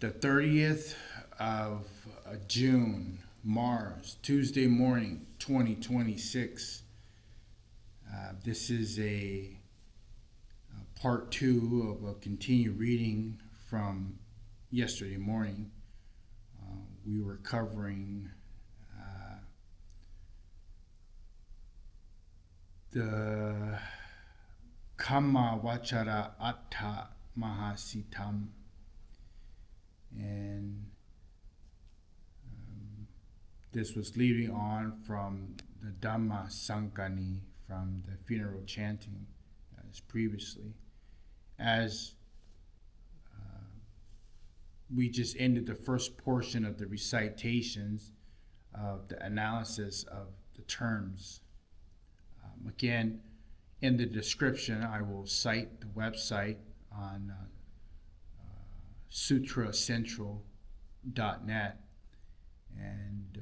The 30th of June, Mars, Tuesday morning, 2026. This is a part 2 of a continued reading from yesterday morning. We were covering the Kāmāvacarakusala Mahasitam, and this was leading on from the Dhammasaṅgaṇī, from the funeral chanting as previously. As we just ended the first portion of the recitations of the analysis of the terms. Again, in the description, I will cite the website on sutracentral.net, and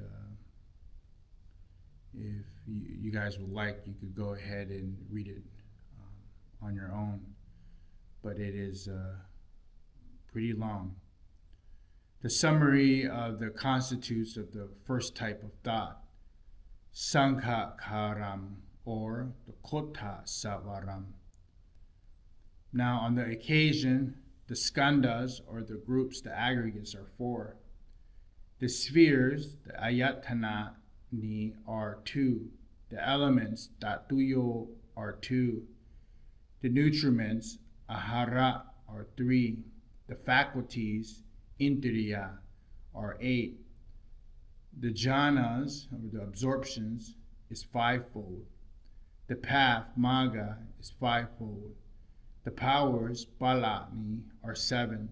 if you guys would like, you could go ahead and read it on your own, but it is pretty long. The summary of the constitutes of the first type of thought, Saṅkhāram, or the Kota Savaram. Now, on the occasion, the skandhas, or the groups, the aggregates, are 4. The spheres, the ayatanani, are 2. The elements, dhatuyo, are 2. The nutriments, ahara, are 3. The faculties, indriya, are 8. The jhanas, or the absorptions, is 5-fold. The path, magga, is 5-fold. The powers, balani, are 7.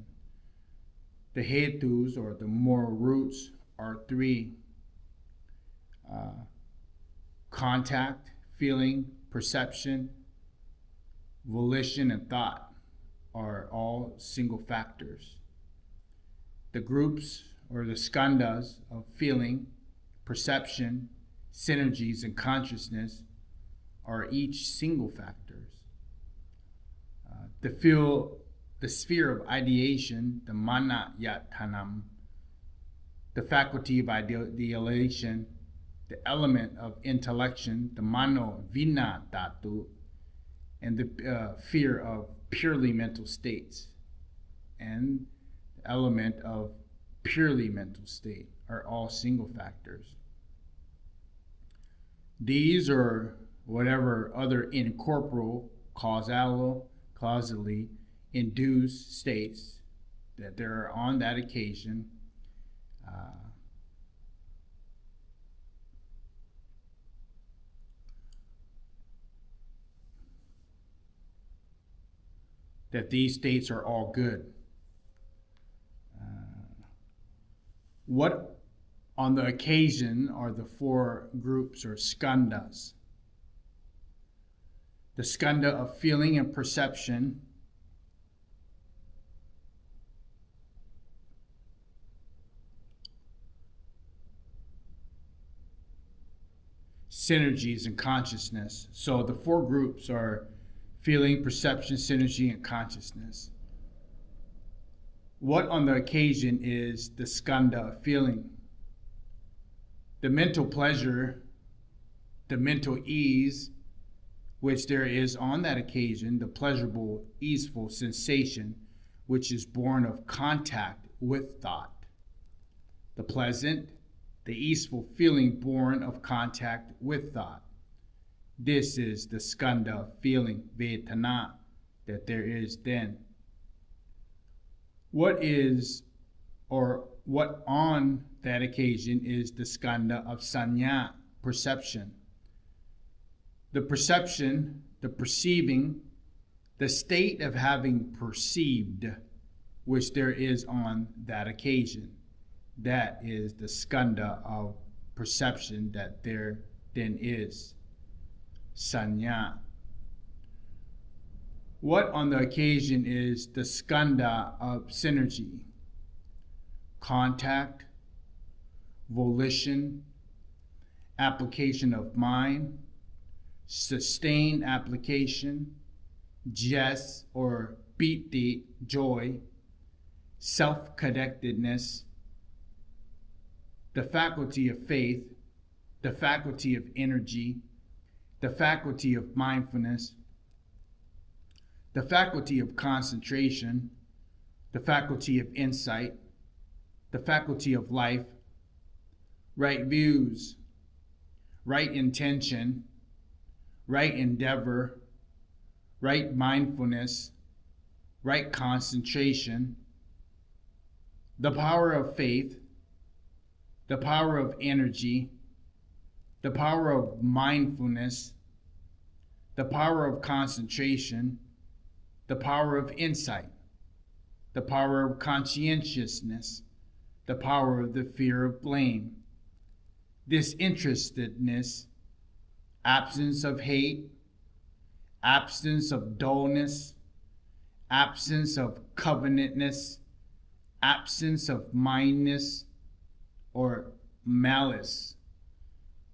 The hetus, or the moral roots, are 3. Contact, feeling, perception, volition, and thought are all single factors. The groups, or the skandhas, of feeling, perception, synergies, and consciousness are each single factors. The sphere of ideation, the manayatanam, the faculty of ideation, the element of intellection, the mano vinatatu, and the fear of purely mental states, and the element of purely mental state are all single factors. These, or whatever other incorporeal, causally induced states that there are on that occasion, that these states are all good. What on the occasion are the 4 groups, or skandhas? The skandha of feeling and perception, synergies, and consciousness. So the 4 groups are feeling, perception, synergy, and consciousness. What on the occasion is the skandha of feeling? The mental pleasure, the mental ease, which there is on that occasion, the pleasurable, easeful sensation, which is born of contact with thought. The pleasant, the easeful feeling born of contact with thought. This is the skandha feeling, vedana, that there is then. What is, or what on that occasion is the skandha of sanya, perception? The perception, the perceiving, the state of having perceived, which there is on that occasion. That is the skandha of perception that there then is. Sanya. What on the occasion is the skandha of synergy? Contact, volition, application of mind, sustained application, jes or piti, joy, self-connectedness, the faculty of faith, the faculty of energy, the faculty of mindfulness, the faculty of concentration, the faculty of insight, the faculty of life, right views, right intention, right endeavor, right mindfulness, right concentration, the power of faith, the power of energy, the power of mindfulness, the power of concentration, the power of insight, the power of conscientiousness, the power of the fear of blame, disinterestedness, absence of hate, absence of dullness, absence of covenantness, absence of mindness or malice,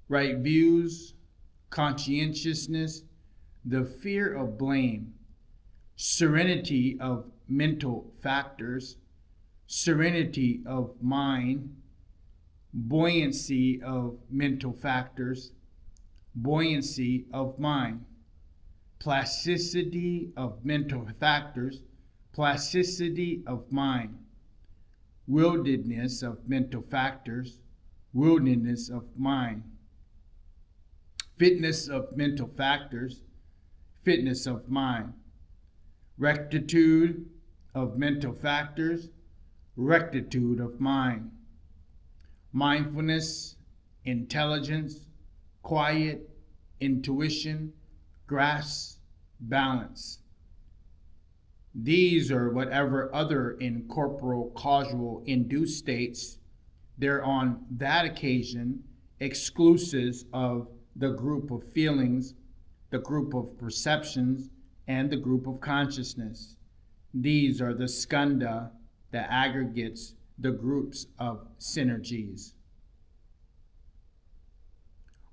right views, conscientiousness, the fear of blame, serenity of mental factors, serenity of mind, buoyancy of mental factors, buoyancy of mind, plasticity of mental factors, plasticity of mind, willedness of mental factors, willedness of mind, fitness of mental factors, fitness of mind, rectitude of mental factors, rectitude of mind, mindfulness, intelligence, quiet, intuition, grasp, balance. These or whatever other incorporeal causal induced states, they're on that occasion exclusives of the group of feelings, the group of perceptions, and the group of consciousness. These are the skandha that aggregates the groups of synergies.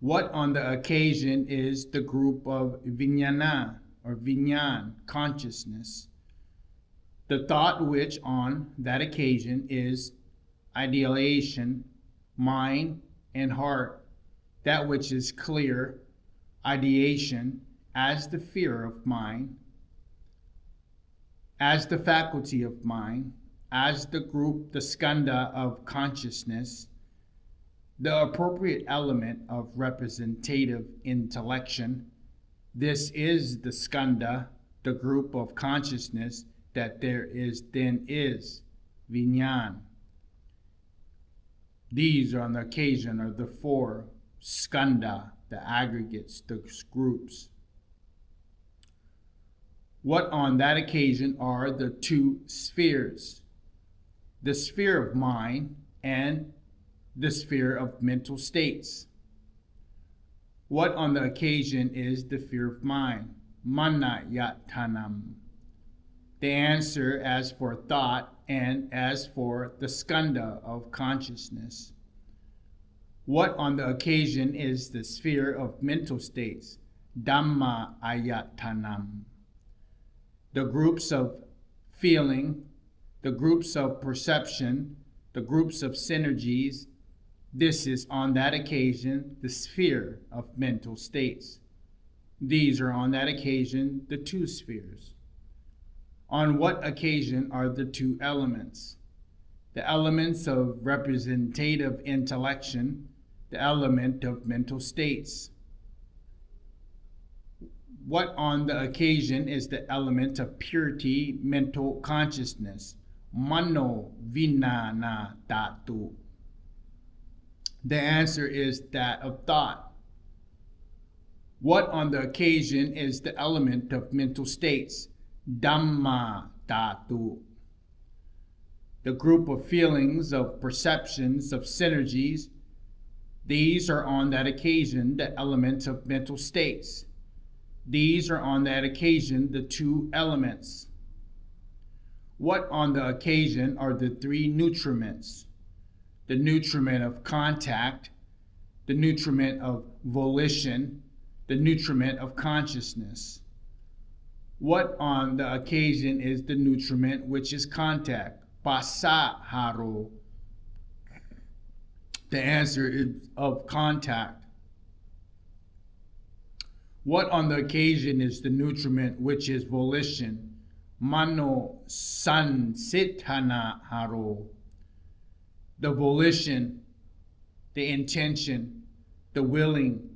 What on the occasion is the group of vijnana or vinyan, consciousness? The thought which on that occasion is ideation, mind and heart, that which is clear, ideation as the fear of mind, as the faculty of mind, as the group, the skandha of consciousness, the appropriate element of representative intellection. This is the skandha, the group of consciousness that there is, then is, vinyan. These on the occasion are the four skandha, the aggregates, the groups. What on that occasion are the two spheres? The sphere of mind and the sphere of mental states. What on the occasion is the sphere of mind? Manayatanam. The answer as for thought and as for the skandha of consciousness. What on the occasion is the sphere of mental states? Dhammasaṅgaṇī. The groups of feeling, the groups of perception, the groups of synergies. This is on that occasion the sphere of mental states. These are on that occasion the two spheres. On what occasion are the two elements? The elements of representative intellection, the element of mental states. What on the occasion is the element of purity, mental consciousness? Mano vinana dhatu. The answer is that of thought. What on the occasion is the element of mental states? Dhamma dhatu. The group of feelings, of perceptions, of synergies. These are on that occasion the elements of mental states. These are on that occasion the two elements. What on the occasion are the three nutriments? The nutriment of contact, the nutriment of volition, the nutriment of consciousness. What on the occasion is the nutriment which is contact? Pasaharo. The answer is of contact. What on the occasion is the nutriment which is volition? Mano sansithana haro. The volition, the intention, the willing,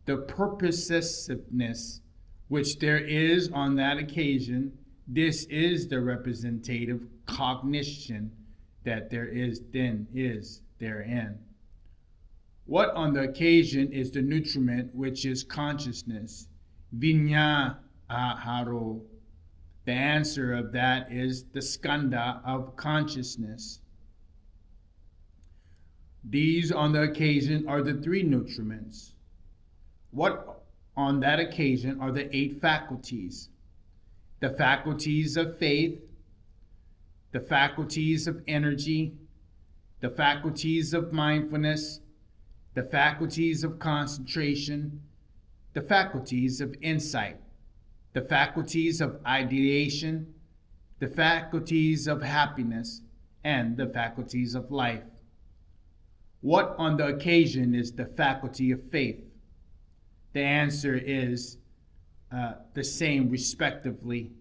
the purposiveness which there is on that occasion. This is the representative cognition that there is then is therein. What on the occasion is the nutriment which is consciousness? Vinya aharo. The answer of that is the skanda of consciousness. These on the occasion are the three nutriments. What on that occasion are the 8 faculties? The faculties of faith, the faculties of energy, the faculties of mindfulness, the faculties of concentration, the faculties of insight, the faculties of ideation, the faculties of happiness, and the faculties of life. What on the occasion is the faculty of faith? The answer is the same respectively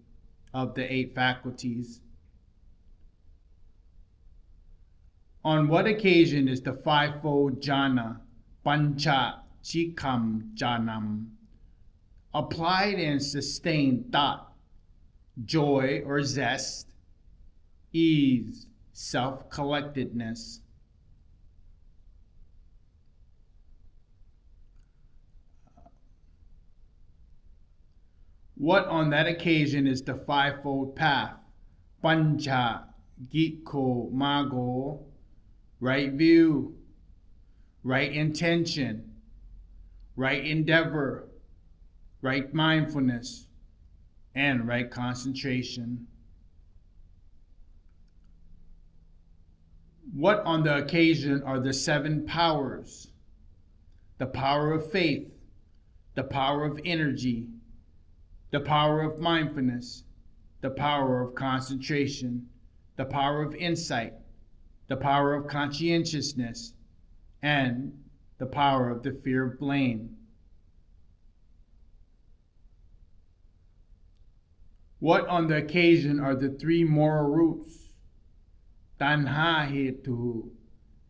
of the 8 faculties. On what occasion is the fivefold jhana, pancha chikam jhanam, applied and sustained thought, joy or zest, ease, self-collectedness? What on that occasion is the fivefold path? Pancha, Gitko, Mago, right view, right intention, right endeavor, right mindfulness, and right concentration. What on the occasion are the 7 powers? The power of faith, the power of energy, the power of mindfulness, the power of concentration, the power of insight, the power of conscientiousness, and the power of the fear of blame. What on the occasion are the 3 moral roots? Tanha hetu,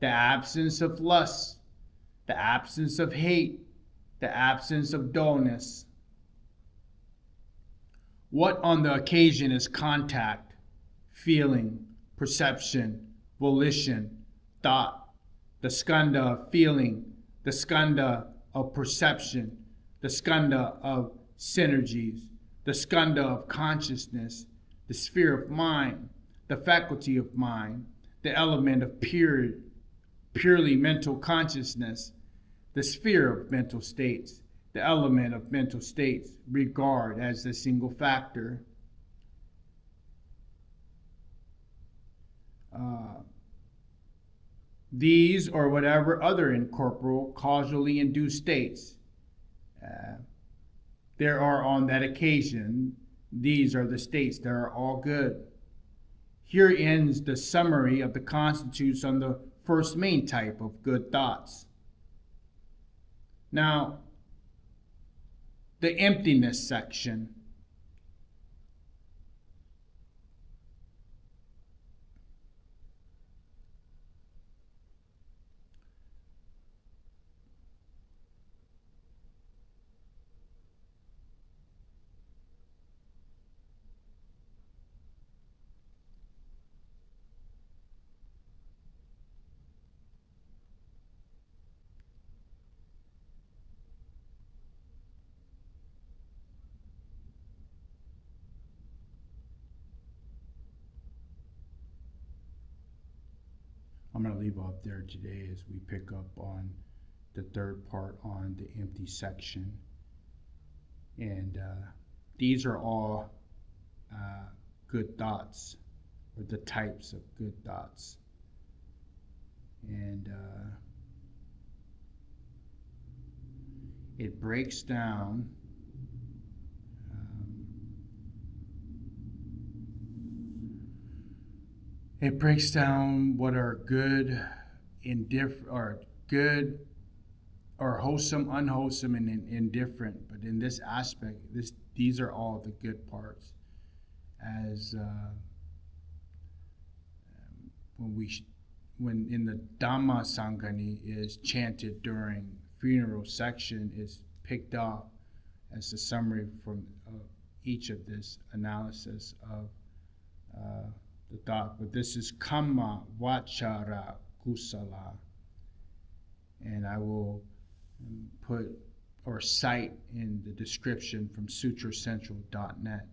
the absence of lust, the absence of hate, the absence of dullness. What on the occasion is contact, feeling, perception, volition, thought, the skanda of feeling, the skanda of perception, the skanda of synergies, the skanda of consciousness, the sphere of mind, the faculty of mind, the element of purely mental consciousness, the sphere of mental states, the element of mental states, regard as the single factor. These or whatever other incorporeal, causally induced states there are on that occasion, these are the states that are all good. Here ends the summary of the constitutes on the first main type of good thoughts. Now, the emptiness section. I'm going to leave off there today as we pick up on the third part on the empty section. And these are all good thoughts, or the types of good thoughts. And it breaks down It breaks down what are good, good or wholesome, unwholesome, and indifferent. But in this aspect, these are all the good parts. As when in the Dhammasaṅgaṇī is chanted during funeral section, is picked up as a summary from each of this analysis of the thought. But this is Kāmāvacarakusala, and I will put or cite in the description from sutracentral.net.